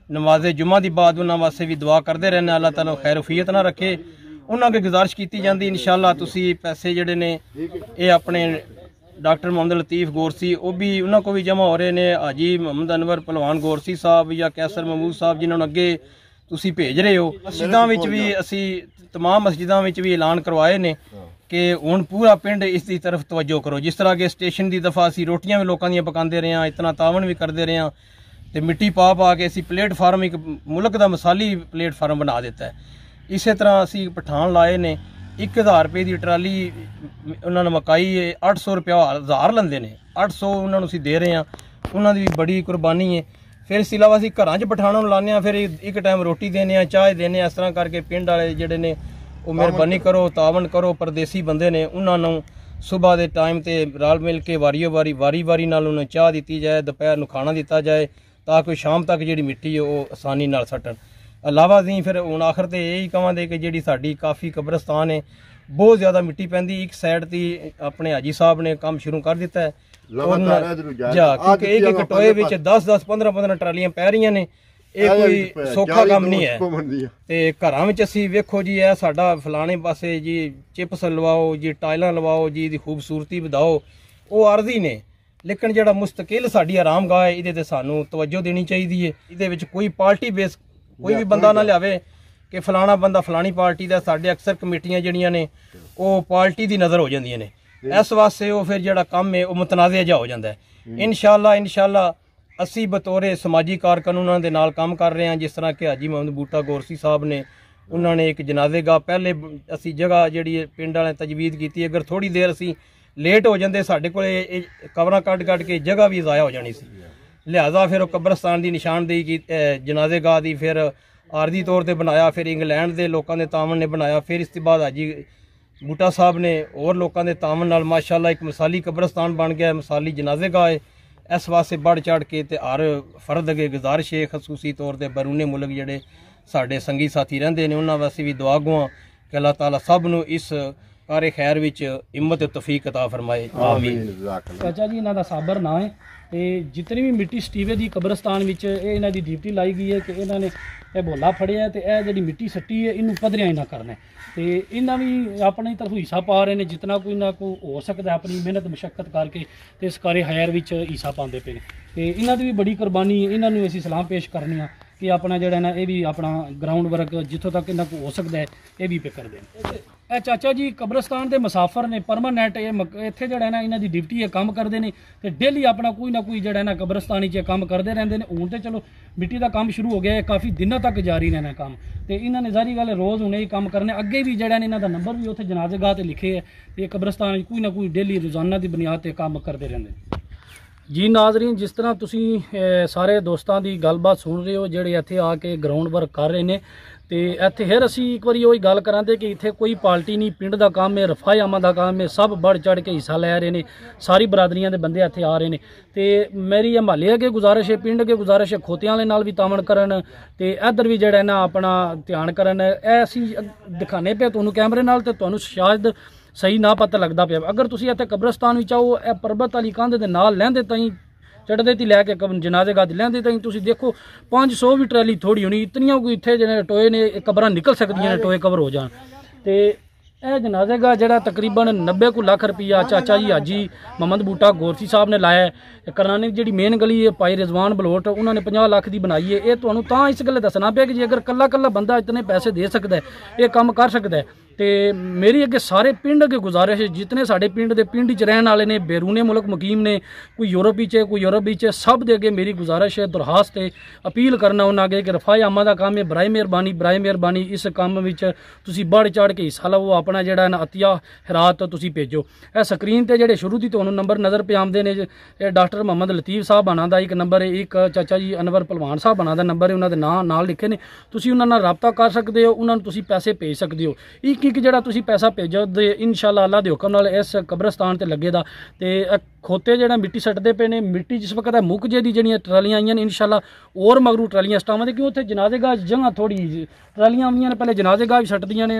ਨਮਾਜ਼ ਜੁਮਾ ਦੀ ਬਾਅਦ ਉਹਨਾਂ ਵਾਸਤੇ ਵੀ ਦੁਆ ਕਰਦੇ ਰਹਿੰਦੇ। ਅੱਲਾਹ ਤਾਲਾ ਖੈਰ ਵਫੀਅਤ ਨਾ ਰੱਖੇ। ਉਹਨਾਂ ਅੱਗੇ ਗੁਜ਼ਾਰਿਸ਼ ਕੀਤੀ ਜਾਂਦੀ ਇਨਸ਼ਾਅੱਲਾ ਤੁਸੀਂ ਪੈਸੇ ਜਿਹੜੇ ਨੇ ਇਹ ਆਪਣੇ ਡਾਕਟਰ ਮੁਹੰਮਦ ਲਤੀਫ ਗੋਰਸੀ ਉਹ ਵੀ ਉਹਨਾਂ ਕੋਲ ਵੀ ਜਮ੍ਹਾਂ ਹੋ ਰਹੇ ਨੇ। ਹਾਜੀ ਮੁਹੰਮਦ ਅਨਵਰ ਪਹਿਲਵਾਨ ਗੋਰਸੀ ਸਾਹਿਬ ਜਾਂ ਕੈਸਰ ਮਹਿਮੂਦ ਸਾਹਿਬ ਜਿਨ੍ਹਾਂ ਨੂੰ ਅੱਗੇ ਤੁਸੀਂ ਭੇਜ ਰਹੇ ਹੋ। ਮਸਜਿਦਾਂ ਵਿੱਚ ਵੀ ਅਸੀਂ तमाम ਮਸਜਿਦਾਂ ਵਿੱਚ ਵੀ ਐਲਾਨ ਕਰਵਾਏ ਨੇ ਕਿ ਹੁਣ ਪੂਰਾ ਪਿੰਡ ਇਸ ਦੀ ਤਰਫ ਤਵੱਜੋ ਕਰੋ। ਜਿਸ ਤਰ੍ਹਾਂ ਕਿ ਸਟੇਸ਼ਨ ਦੀ ਦਫਾ ਅਸੀਂ ਰੋਟੀਆਂ ਵੀ ਲੋਕਾਂ ਦੀਆਂ ਪਕਾਉਂਦੇ ਰਹੇ ਹਾਂ, ਇਤਨਾ ਤਾਵਨ ਵੀ ਕਰਦੇ ਰਹੇ ਹਾਂ ਤੇ ਮਿੱਟੀ ਪਾ ਕੇ ਅਸੀਂ ਪਲੇਟਫਾਰਮ ਇੱਕ ਮੁਲਕ ਦਾ ਮਿਸਾਲੀ ਪਲੇਟਫਾਰਮ ਬਣਾ ਦਿੱਤਾ ਹੈ। ਇਸੇ ਤਰ੍ਹਾਂ ਅਸੀਂ ਪਠਾਨ ਲਾਏ ਨੇ 1000 ਰੁਪਏ ਦੀ ਟਰਾਲੀ ਉਹਨਾਂ ਨੂੰ ਮਕਾਈ 800 ਰੁਪਇਆ 1000 ਲੈਂਦੇ ਨੇ, 800 ਉਹਨਾਂ ਨੂੰ ਅਸੀਂ ਦੇ ਰਹੇ ਹਾਂ। ਉਹਨਾਂ ਦੀ ਵੀ ਬੜੀ ਕੁਰਬਾਨੀ ਹੈ। ਫਿਰ ਇਸ ਤੋਂ ਇਲਾਵਾ ਅਸੀਂ ਘਰਾਂ 'ਚ ਪਠਾਣਾਂ ਨੂੰ ਲਾਉਂਦੇ ਹਾਂ, ਫਿਰ ਇੱਕ ਟਾਈਮ ਰੋਟੀ ਦਿੰਦੇ ਹਾਂ, ਚਾਹ ਦਿੰਦੇ ਹਾਂ। ਇਸ ਤਰ੍ਹਾਂ ਕਰਕੇ ਪਿੰਡ ਵਾਲੇ ਜਿਹੜੇ ਨੇ ਉਹ ਮਿਹਰਬਾਨੀ ਕਰੋ, ਤਾਵਨ ਕਰੋ। ਪਰਦੇਸੀ ਬੰਦੇ ਨੇ ਉਹਨਾਂ ਨੂੰ ਸੁਬਾਹ ਦੇ ਟਾਈਮ ਤੇ ਰਲ ਮਿਲ ਕੇ ਵਾਰੀ ਨਾਲ ਉਹਨਾਂ ਨੂੰ ਚਾਹ ਦਿੱਤੀ ਜਾਏ, ਦੁਪਹਿਰ ਨੂੰ ਖਾਣਾ ਦਿੱਤਾ ਜਾਏ ਤਾਂ ਕਿ ਸ਼ਾਮ ਤੱਕ ਜਿਹੜੀ ਮਿੱਟੀ ਹੈ ਉਹ ਆਸਾਨੀ ਨਾਲ ਸੱਟਣ। ਇਲਾਵਾ ਅਸੀਂ ਫਿਰ ਹੁਣ ਆਖਰ ਤੇ ਇਹੀ ਕਹਾਂਗੇ ਕਿ ਜਿਹੜੀ ਸਾਡੀ ਕਾਫੀ ਕਬਰਸਤਾਨ ਹੈ ਬਹੁਤ ਜ਼ਿਆਦਾ ਮਿੱਟੀ ਪੈਂਦੀ। ਇੱਕ ਸਾਈਡ ਤੇ ਆਪਣੇ ਹਾਜੀ ਸਾਹਿਬ ਨੇ ਕੰਮ ਸ਼ੁਰੂ ਕਰ ਦਿੱਤਾ ਹੈ ਕਿਉਂਕਿ ਇੱਕ ਟੋਏ ਵਿੱਚ 10-10, 15-15 ਟਰਾਲੀਆਂ ਪੈ ਰਹੀਆਂ ਨੇ। ਇਹ ਕੋਈ ਸੌਖਾ ਕੰਮ ਨਹੀਂ ਹੈ। ਤੇ ਘਰਾਂ ਵਿੱਚ ਅਸੀਂ ਵੇਖੋ ਜੀ ਇਹ ਸਾਡਾ ਫਲਾਣੇ ਪਾਸੇ ਜੀ ਚਿਪਸ ਲਵਾਓ ਜੀ, ਟਾਇਲਾਂ ਲਵਾਓ ਜੀ, ਇਹਦੀ ਖੂਬਸੂਰਤੀ ਵਧਾਓ, ਉਹ ਆਰਜ਼ੀ ਨੇ। ਲੇਕਿਨ ਜਿਹੜਾ ਮੁਸਤਕਿਲ ਸਾਡੀ ਆਰਾਮਗਾਹ ਹੈ ਇਹਦੇ ਤੇ ਸਾਨੂੰ ਤਵੱਜੋ ਦੇਣੀ ਚਾਹੀਦੀ ਹੈ। ਇਹਦੇ ਵਿੱਚ ਕੋਈ ਪਾਰਟੀ ਬੇਸ ਕੋਈ ਵੀ ਬੰਦਾ ਨਾ ਲਿਆਵੇ ਕਿ ਫਲਾਣਾ ਬੰਦਾ ਫਲਾਣੀ ਪਾਰਟੀ ਦਾ। ਸਾਡੇ ਅਕਸਰ ਕਮੇਟੀਆਂ ਜਿਹੜੀਆਂ ਨੇ ਉਹ ਪਾਰਟੀ ਦੀ ਨਜ਼ਰ ਹੋ ਜਾਂਦੀਆਂ ਨੇ, ਇਸ ਵਾਸਤੇ ਉਹ ਫਿਰ ਜਿਹੜਾ ਕੰਮ ਹੈ ਉਹ ਮੁਤਨਾਜ਼ਿਆ ਜਿਹਾ ਹੋ ਜਾਂਦਾ ਹੈ। ਇਨਸ਼ਾਅੱਲਾ ਅਸੀਂ ਬਤੌਰੇ ਸਮਾਜੀ ਕਾਰਕੁਨ ਉਹਨਾਂ ਦੇ ਨਾਲ ਕੰਮ ਕਰ ਰਹੇ ਹਾਂ। ਜਿਸ ਤਰ੍ਹਾਂ ਕਿ ਹਾਜੀ ਮੁਹੰਮਦ ਬੂਟਾ ਗੋਰਸੀ ਸਾਹਿਬ ਨੇ ਉਹਨਾਂ ਨੇ ਇੱਕ ਜਨਾਜ਼ੇਗਾਹ ਪਹਿਲੇ ਅਸੀਂ ਜਗ੍ਹਾ ਜਿਹੜੀ ਪਿੰਡ ਵਾਲਿਆਂ ਤਜਵੀਜ਼ ਕੀਤੀ। ਅਗਰ ਥੋੜੀ ਦੇਰ ਅਸੀਂ ਲੇਟ ਹੋ ਜਾਂਦੇ ਸਾਡੇ ਕੋਲ ਇਹ ਕਬਰਾਂ ਕੱਢ ਕੇ ਜਗ੍ਹਾ ਵੀ ਜ਼ਾਇਆ ਹੋ ਜਾਣੀ ਸੀ। ਲਿਹਾਜ਼ਾ ਫਿਰ ਉਹ ਕਬਰਸਤਾਨ ਦੀ ਨਿਸ਼ਾਨਦੇਹੀ ਕੀ ਜਨਾਜ਼ੇਗਾਹ ਦੀ ਫਿਰ ਆਰਜ਼ੀ ਤੌਰ ਤੇ ਬਣਾਇਆ। ਫਿਰ ਇੰਗਲੈਂਡ ਦੇ ਲੋਕਾਂ ਦੇ ਤਾਵਨ ਨੇ ਬਣਾਇਆ। ਫਿਰ ਇਸ ਤੋਂ ਬਾਅਦ ਹਾਜੀ ਬੂਟਾ ਸਾਹਿਬ ਨੇ ਹੋਰ ਲੋਕਾਂ ਦੇ ਤਾਵਨ ਨਾਲ ਮਾਸ਼ਾਅੱਲਾ ਇੱਕ ਮਿਸਾਲੀ ਕਬਰਸਤਾਨ ਬਣ ਗਿਆ, ਮਿਸਾਲੀ ਜਨਾਜ਼ੇਗਾਹ ਹੈ। ਇਸ ਵਾਸਤੇ बढ़ चढ़ के ਤੇ ਹਰ ਫਰਦ ਅੱਗੇ ਗੁਜ਼ਾਰਿਸ਼ ਹੈ ਖਸੂਸੀ ਤੌਰ ਤੇ ਬਰੂਨੇ ਮੁਲਕ ਜਿਹੜੇ ਸਾਡੇ ਸੰਗੀ ਸਾਥੀ ਰਹਿੰਦੇ ਨੇ ਉਹਨਾਂ ਵਾਸਤੇ ਵੀ ਦੁਆ ਗੋਆਂ ਕਿ ਅੱਲਾਹ ਤਾਲਾ ਸਭ ਨੂੰ ਇਸ ਕਾਰੇ ਖੈਰ ਵਿੱਚ ਹਿੰਮਤ ਤੇ ਤੌਫੀਕ عطا ਫਰਮਾਏ। ਆਮੀਨ। ਚਾਚਾ ਜੀ ਇਹਨਾਂ ਦਾ ਸਾਬਰ ਨਾਂ ਹੈ ਤੇ ਜਿਤਨੀ ਵੀ ਮਿੱਟੀ ਸਟੀਵੇ ਦੀ ਕਬਰਸਤਾਨ ਵਿੱਚ ਇਹ ਇਹਨਾਂ ਦੀ ਡਿਊਟੀ ਲਾਈ ਗਈ ਹੈ ਕਿ ਇਹਨਾਂ ਨੇ ਇਹ ਬੋਲਾ ਫੜਿਆ ਤੇ ਇਹ ਜਿਹੜੀ ਮਿੱਟੀ ਸੱਟੀ ਹੈ ਇਹਨੂੰ ਪੱਧਰਿਆਂ ਇਹਨਾਂ ਕਰਨਾ ਤੇ ਇਹਨਾਂ ਵੀ ਆਪਣੀ ਤਰਫ ਹਿੱਸਾ ਪਾ ਰਹੇ ਨੇ ਜਿਤਨਾ ਕੋਈ ਨਾ ਕੋਈ ਹੋ ਸਕਦਾ ਆਪਣੀ ਮਿਹਨਤ ਮੁਸ਼ੱਕਤ ਕਰਕੇ ਤੇ ਇਸ ਕਾਰੇ ਖੈਰ ਵਿੱਚ ਹਿੱਸਾ ਪਾਉਂਦੇ ਪਏ ਨੇ ਤੇ ਇਹਨਾਂ ਦੀ ਵੀ ਬੜੀ ਕੁਰਬਾਨੀ ਹੈ। ਇਹਨਾਂ ਨੂੰ ਅਸੀਂ ਸਲਾਮ ਪੇਸ਼ ਕਰਨੇ ਆ ਕਿ ਆਪਣਾ ਜਿਹੜਾ ਨਾ ਇਹ ਵੀ ਆਪਣਾ ਗਰਾਊਂਡ ਵਰਕ ਜਿੱਥੋਂ ਤੱਕ ਇਹਨਾਂ ਕੋਲ ਹੋ ਸਕਦਾ ਹੈ ਇਹ ਵੀ ਕਰਦੇ ਨੇ। ਇਹ ਚਾਚਾ ਜੀ ਕਬਰਸਤਾਨ ਦੇ ਮੁਸਾਫਰ ਨੇ ਪਰਮਾਨੈਂਟ ਇੱਥੇ ਜਿਹੜਾ ਨਾ ਇਹਨਾਂ ਦੀ ਡਿਊਟੀ ਹੈ ਕੰਮ ਕਰਦੇ ਨੇ ਤੇ ਡੇਲੀ ਆਪਣਾ ਕੋਈ ਨਾ ਕੋਈ ਜਿਹੜਾ ਨਾ ਕਬਰਸਤਾਨ 'ਚ ਕੰਮ ਕਰਦੇ ਰਹਿੰਦੇ ਨੇ। ਹੁਣ ਤੇ ਚਲੋ ਮਿੱਟੀ ਦਾ ਕੰਮ ਸ਼ੁਰੂ ਹੋ ਗਿਆ ਹੈ, ਕਾਫੀ ਦਿਨਾਂ ਤੱਕ ਜਾਰੀ ਰਹਿਣਾ ਕੰਮ ਤੇ ਇਹਨਾਂ ਨੇ ਜ਼ਾਰੀ ਗੱਲ ਰੋਜ਼ ਹੁਣੇ ਹੀ ਕੰਮ ਕਰਨੇ। ਅੱਗੇ ਵੀ ਜਿਹੜਾ ਇਹਨਾਂ ਦਾ ਨੰਬਰ ਵੀ ਉੱਥੇ ਜਨਾਜ਼ੇਗਾਹ ਤੇ ਲਿਖੇ ਹੈ ਤੇ ਕਬਰਸਤਾਨ ਕੋਈ ਨਾ ਕੋਈ ਡੇਲੀ ਰੋਜ਼ਾਨਾ ਦੀ ਬੁਨਿਆਦ ਤੇ ਕੰਮ ਕਰਦੇ ਰਹਿੰਦੇ ਨੇ। ਜੀ ਨਾਜ਼ਰੀਨ, ਜਿਸ ਤਰ੍ਹਾਂ ਤੁਸੀਂ ਸਾਰੇ ਦੋਸਤਾਂ ਦੀ ਗੱਲਬਾਤ ਸੁਣ ਰਹੇ ਹੋ ਜਿਹੜੇ ਇੱਥੇ ਆ ਕੇ ਗਰਾਊਂਡ ਵਰਕ ਕਰ ਰਹੇ ਨੇ ਤੇ ਇੱਥੇ ਫਿਰ ਅਸੀਂ ਇੱਕ ਵਾਰੀ ਉਹੀ ਗੱਲ ਕਰਾਂਦੇ ਕਿ ਇੱਥੇ ਕੋਈ ਪਾਰਟੀ ਨਹੀਂ, ਪਿੰਡ ਦਾ ਕੰਮ ਹੈ, ਰਫਾਏ ਆਮਾਂ ਦਾ ਕੰਮ ਹੈ, ਸਭ बढ़ चढ़ के हिस्सा ले रहे हैं, सारी बरादरियां दे बंदे इत्थे आ रहे हैं। तो मेरी ये महल्ले अगे गुजारिश है, पिंड अगे गुजारिश है, खोतियां वाले नाल भी तामन करन ते इधर भी जिहड़ा ना अपना ध्यान करन। ए असीं दिखाने पे तुहानूं कैमरे नाल ते तुहानूं शायद सही ना पता लगदा पिया। अगर तुसीं इत्थे कब्रिस्तान विच आओ, ए परबत वाली कंध दे नाल लैंदे ताईं चढ़ते ती लैके जनाजे गाह लैंदे ताईं तुसीं देखो 500 भी ट्रैली थोड़ी होनी, इतनियां कोई इत्थे जिहड़े टोए ने कबरां निकल सकदियां ने, टोए कवर हो जाण। ते ਇਹ ਜਨਾਜ਼ੇਗਾ ਜਿਹੜਾ ਤਕਰੀਬਨ 90 ਕੁ ਲੱਖ ਰੁਪਈਆ ਚਾਚਾ ਜੀ ਹਾਜੀ ਮੁਹੰਮਦ ਬੂਟਾ ਗੋਰਸੀ ਸਾਹਿਬ ਨੇ ਲਾਇਆ ਹੈ। ਕਰਨਾਨੀ ਜਿਹੜੀ ਮੇਨ ਗਲੀ ਹੈ ਭਾਈ ਰਿਜ਼ਵਾਨ ਬਲੋਟ, ਉਹਨਾਂ ਨੇ 50 ਲੱਖ ਦੀ ਬਣਾਈ ਹੈ। ਇਹ ਤੁਹਾਨੂੰ ਤਾਂ ਇਸ ਗੱਲੇ ਦੱਸਣਾ ਪਿਆ ਕਿ ਜੇ ਅਗਰ ਕੱਲਾ ਕੱਲਾ ਬੰਦਾ ਇਤਨੇ ਪੈਸੇ ਦੇ ਸਕਦਾ ਹੈ, ਇਹ ਕੰਮ ਕਰ ਸਕਦਾ ਹੈ। ਤੇ ਮੇਰੀ ਅੱਗੇ ਸਾਰੇ ਪਿੰਡ ਅੱਗੇ ਗੁਜ਼ਾਰਿਸ਼ ਹੈ, ਜਿਤਨੇ ਸਾਡੇ ਪਿੰਡ ਦੇ ਪਿੰਡ 'ਚ ਰਹਿਣ ਵਾਲੇ ਨੇ, ਬੈਰੂਨੇ ਮੁਲਕ ਮੁਕੀਮ ਨੇ, ਕੋਈ ਯੂਰਪ ਵਿੱਚ ਹੈ, ਕੋਈ ਯੂਰਪ ਵਿੱਚ ਹੈ, ਸਭ ਦੇ ਅੱਗੇ ਮੇਰੀ ਗੁਜ਼ਾਰਿਸ਼ ਹੈ, ਦਰਖਾਸਤ ਹੈ, ਅਪੀਲ ਕਰਨਾ ਉਹਨਾਂ ਅੱਗੇ ਕਿ ਰਫਾਏ ਆਮਾਂ ਦਾ ਕੰਮ ਹੈ, ਬਰਾਏ ਮਿਹਰਬਾਨੀ ਇਸ ਕੰਮ ਵਿੱਚ ਤੁਸੀਂ बढ़ चढ़ के हिस्सा ਲਵੋ, ਆਪਣਾ ਜਿਹੜਾ ਨਾ ਅਤੀਆ ਹੈਰਾਤ ਤੁਸੀਂ ਭੇਜੋ। ਇਹ ਸਕਰੀਨ ਤੇ ਜਿਹੜੇ ਸ਼ੁਰੂ ਦੀ ਤੁਹਾਨੂੰ ਨੰਬਰ ਨਜ਼ਰ ਪੇ ਆਉਂਦੇ ਨੇ, ਇਹ ਡਾਕਟਰ ਮੁਹੰਮਦ ਲਤੀਫ ਸਾਹਿਬ ਆਣਾ ਦਾ ਇੱਕ ਨੰਬਰ ਹੈ, ਇੱਕ ਚਾਚਾ ਜੀ ਅਨਵਰ ਪਹਿਲਵਾਨ ਸਾਹਿਬ ਆਣਾ ਦਾ ਨੰਬਰ ਹੈ, ਉਹਨਾਂ ਦੇ ਨਾਂ ਨਾਲ ਲਿਖੇ ਨੇ। ਤੁਸੀਂ ਉਹਨਾਂ ਨਾਲ ਰਾਬਤਾ ਕਰ ਸਕਦੇ ਹੋ, ਉਹਨਾਂ ਨੂੰ ਤੁਸੀਂ ਪੈਸੇ ਭੇਜ ਸਕਦੇ ਹੋ। ਇੱਕ ਜਿਹੜਾ ਤੁਸੀਂ ਪੈਸਾ ਭੇਜੋ ਤੇ ਇਨਸ਼ਾਅੱਲਾ ਅੱਲਾ ਦੇ ਹੁਕਮ ਨਾਲ ਇਸ ਕਬਰਸਤਾਨ ਤੇ ਲੱਗੇਗਾ। ਤੇ ਖੋਤੇ ਜਿਹੜਾ ਮਿੱਟੀ ਸੱਟਦੇ ਪਏ ਨੇ, ਮਿੱਟੀ ਜਿਸ ਵਕਤ ਮੁੱਕ ਜੇ ਦੀ ਜਿਹੜੀਆਂ ਟਰਾਲੀਆਂ ਆਈਆਂ ਨੇ, ਇਨਸ਼ਾਅੱਲਾ ਹੋਰ ਮਗਰੂ ਟਰਾਲੀਆਂ ਸਟਾਵਾਂਗੇ, ਕਿਉਂ ਉੱਥੇ ਜਨਾਜ਼ੇਗਾਹ ਜਗ੍ਹਾ ਥੋੜੀ ਟਰਾਲੀਆਂ ਆਉਂਦੀਆਂ ਨੇ, ਪਹਿਲੇ ਜਨਾਜ਼ੇਗਾਹ ਵੀ ਸੱਟਦੀਆਂ ਨੇ,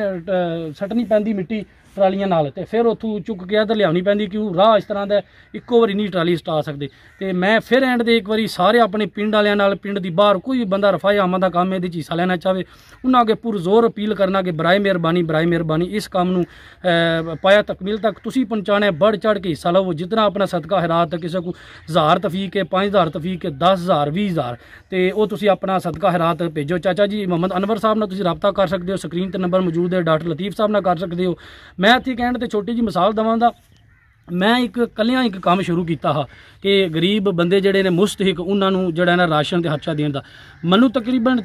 ਸੱਟਣੀ ਪੈਂਦੀ ਮਿੱਟੀ ਟਰਾਲੀਆਂ ਨਾਲ, ਤੇ ਫਿਰ ਉੱਥੋਂ ਚੁੱਕ ਕੇ ਇੱਧਰ ਲਿਆਉਣੀ ਪੈਂਦੀ, ਕਿਉਂ ਰਾਹ ਇਸ ਤਰ੍ਹਾਂ ਦਾ ਇੱਕੋ ਵਾਰੀ ਨਹੀਂ ਟਰਾਲੀ ਸਟਾ ਸਕਦੇ। ਤੇ ਮੈਂ ਫਿਰ ਐਂਡ ਦੇ ਇੱਕ ਵਾਰੀ ਸਾਰੇ ਆਪਣੇ ਪਿੰਡ ਵਾਲਿਆਂ ਨਾਲ, ਪਿੰਡ ਦੀ ਬਾਹਰ ਕੋਈ ਬੰਦਾ ਰਫਾਏ ਆਮਾਂ ਦਾ ਕੰਮ ਇਹਦੇ 'ਚ ਹਿੱਸਾ ਲੈਣਾ ਚਾਹਵੇ, ਉਹਨਾਂ ਅੱਗੇ ਪੁਰਜ਼ੋਰ ਅਪੀਲ ਕਰਨਾ ਕਿ ਬਰਾਏ ਮਿਹਰਬਾਨੀ ਇਸ ਕੰਮ ਨੂੰ ਪਾਇਆ ਤਕਮੀਲ ਤੱਕ ਤੁਸੀਂ ਪਹੁੰਚਾਣਾ, बढ़ चढ़ के हिस्सा ਲਵੋ। जितना अपना सदका हैरात ਕਿਸੇ को 1000 तफीक है, 5000 तफीक है, 10000 20000 ਤੇ ਉਹ ਤੁਸੀਂ ਆਪਣਾ ਸਦਕਾ ਹੈਰਾਤ ਭੇਜੋ। ਚਾਚਾ ਜੀ ਮੁਹੰਮਦ ਅਨਵਰ ਸਾਹਿਬ ਨਾਲ ਤੁਸੀਂ ਰਾਬਤਾ ਕਰ ਸਕਦੇ ਹੋ, ਸਕਰੀਨ ਤੇ ਨੰਬਰ ਮੌਜੂਦ ਹੈ, ਡਾਕਟਰ ਲਤੀਫ ਸਾਹਿਬ ਨਾਲ ਕਰ ਸਕਦੇ ਹੋ। ਮੈਂ ਇੱਥੇ ਕਹਿਣ ਤੇ ਛੋਟੀ ਜੀ ਮਿਸਾਲ ਦਵਾਂਗਾ, ਮੈਂ ਇੱਕ ਕੰਮ ਸ਼ੁਰੂ ਕੀਤਾ ਹਾਂ ਕਿ ਗਰੀਬ ਬੰਦੇ ਜਿਹੜੇ ਨੇ ਮੁਸਤਹਿਕ, ਉਹਨਾਂ ਨੂੰ ਜਿਹੜਾ ਨਾ ਰਾਸ਼ਨ ਤੇ ਖਰਚਾ ਦੇਣ ਦਾ। ਮੈਨੂੰ ਤਕਰੀਬਨ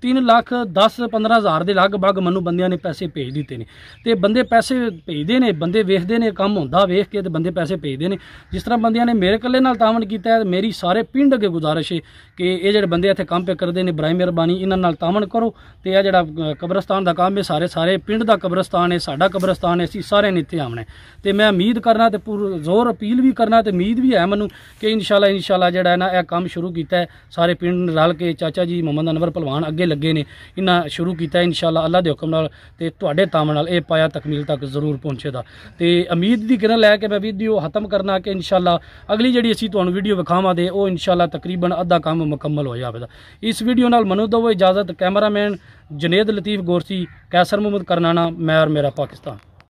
3 ਲੱਖ 10-15 ਹਜ਼ਾਰ ਦੇ ਲਗਭਗ ਮੈਨੂੰ ਬੰਦਿਆਂ ਨੇ ਪੈਸੇ ਭੇਜ ਦਿੱਤੇ ਨੇ। ਤੇ ਬੰਦੇ ਪੈਸੇ ਭੇਜਦੇ ਨੇ, ਬੰਦੇ ਵੇਖਦੇ ਨੇ ਕੰਮ ਹੁੰਦਾ ਵੇਖ ਕੇ, ਤੇ ਬੰਦੇ ਪੈਸੇ ਭੇਜਦੇ ਨੇ। ਜਿਸ ਤਰ੍ਹਾਂ ਬੰਦਿਆਂ ਨੇ ਮੇਰੇ ਇਕੱਲੇ ਨਾਲ ਤਾਮਨ ਕੀਤਾ ਹੈ, ਮੇਰੀ ਸਾਰੇ ਪਿੰਡ ਅੱਗੇ ਗੁਜ਼ਾਰਿਸ਼ ਹੈ ਕਿ ਇਹ ਜਿਹੜੇ ਬੰਦੇ ਇੱਥੇ ਕੰਮ ਪੇ ਕਰਦੇ ਨੇ, ਬਰਾਏ ਮਿਹਰਬਾਨੀ ਇਹਨਾਂ ਨਾਲ ਤਾਮਨ ਕਰੋ। ਤੇ ਇਹ ਜਿਹੜਾ ਕਬਰਸਤਾਨ ਦਾ ਕੰਮ ਹੈ, ਸਾਰੇ ਪਿੰਡ ਦਾ ਕਬਰਸਤਾਨ ਹੈ, ਸਾਡਾ ਕਬਰਸਤਾਨ ਹੈ, ਅਸੀਂ ਸਾਰਿਆਂ ਨੇ ਇੱਥੇ ਆਉਣਾ। ਤੇ ਮੈਂ ਉਮੀਦ ਕਰਨਾ ਤੇ ਪੂਰ ਜ਼ੋਰ ਅਪੀਲ ਵੀ ਕਰਨਾ ਤੇ ਉਮੀਦ ਵੀ ਹੈ ਮੈਨੂੰ ਕਿ ਇਨਸ਼ਾਅੱਲਾ ਜਿਹੜਾ ਹੈ ਨਾ ਇਹ ਕੰਮ ਸ਼ੁਰੂ ਕੀਤਾ ਹੈ, ਸਾਰੇ ਪਿੰਡ ਰਲ ਕੇ ਚਾਚਾ ਜੀ ਮੁਹੰਮਦ ਅਨਵਰ ਪਹਿਲਵਾਨ ਅੱਗੇ ਲੱਗੇ ਨੇ, ਇਹਨਾਂ ਸ਼ੁਰੂ ਕੀਤਾ ਇਨਸ਼ਾਅੱਲਾ ਅੱਲਾ ਦੇ ਹੁਕਮ ਨਾਲ, ਤੇ ਤੁਹਾਡੇ ਤਾਮਨ ਨਾਲ ਇਹ ਪਾਇਆ ਤਕਮੀਲ ਤੱਕ ਜ਼ਰੂਰ ਪਹੁੰਚੇਗਾ। ਤੇ ਉਮੀਦ ਦੀ ਕਿਰਨ ਲੈ ਕੇ ਮੈਂ ਵੀਡੀਓ ਖਤਮ ਕਰਨਾ ਕਿ ਇਨਸ਼ਾਅੱਲਾ ਅਗਲੀ ਜਿਹੜੀ ਅਸੀਂ ਤੁਹਾਨੂੰ ਵੀਡੀਓ ਵਿਖਾਵਾਂਗੇ ਉਹ ਇਨਸ਼ਾਅੱਲਾ ਤਕਰੀਬਨ ਅੱਧਾ ਕੰਮ ਮੁਕੰਮਲ ਹੋ ਜਾਵੇਗਾ। ਇਸ ਵੀਡੀਓ ਨਾਲ ਮੈਨੂੰ ਦਿਓ ਇਜਾਜ਼ਤ। ਕੈਮਰਾਮੈਨ ਜੁਨੇਦ ਲਤੀਫ ਗੋਰਸੀ, कैसर मोहम्मद करनाना, मैं और मेरा पाकिस्तान।